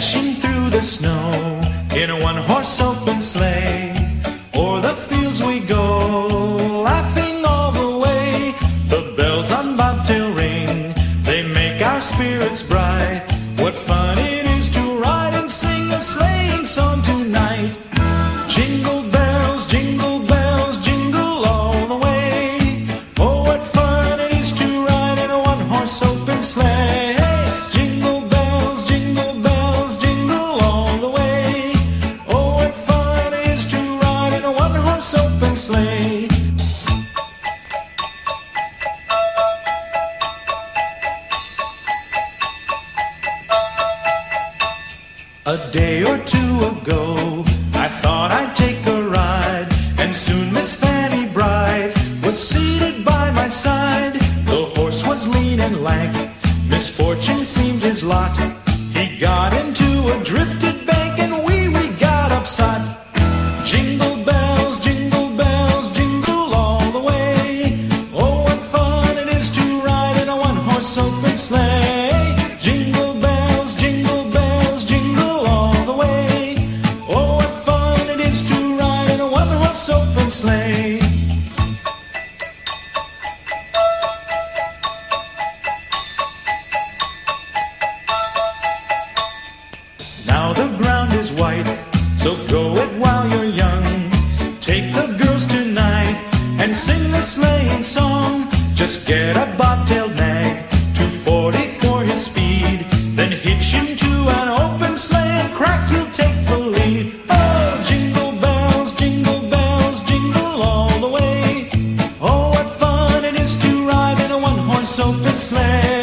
dashing through the snow in a one-horse open sleigh. O'er the fields we go, laughing all the way. The bells on bobtail ring, they make our spirits bright. What fun it is to ride and sing a sleighing song tonight. Jingle bells, jingle bells, jingle all the way. Oh, what fun it is to ride in a one-horse open sleigh. Jingle bells, jingle bells, jingle all the way. Oh, what fun it is to ride in a one-horse open sleigh. A day or two ago, I thought I'd take a ride, and soon Miss Fanny Bright was seated by my side. The horse was lean and lank, misfortune seemed his lot. He got into a drifted bank, and we got upset. Jingle bells, jingle all the way. Oh, what fun it is to ride in a one-horse open sleigh. Jingle bells, jingle all the way. Oh, what fun it is to ride in a one-horse open sleigh. Now the ground is white, so go it while you're young. Take the girls tonight and sing the sleighing song. Just get a bobtailed nag, 240 for his speed. Then hitch him to an open sleigh and crack, you'll take the lead. Oh, jingle bells, jingle all the way. Oh, what fun it is to ride in a one-horse open sleigh.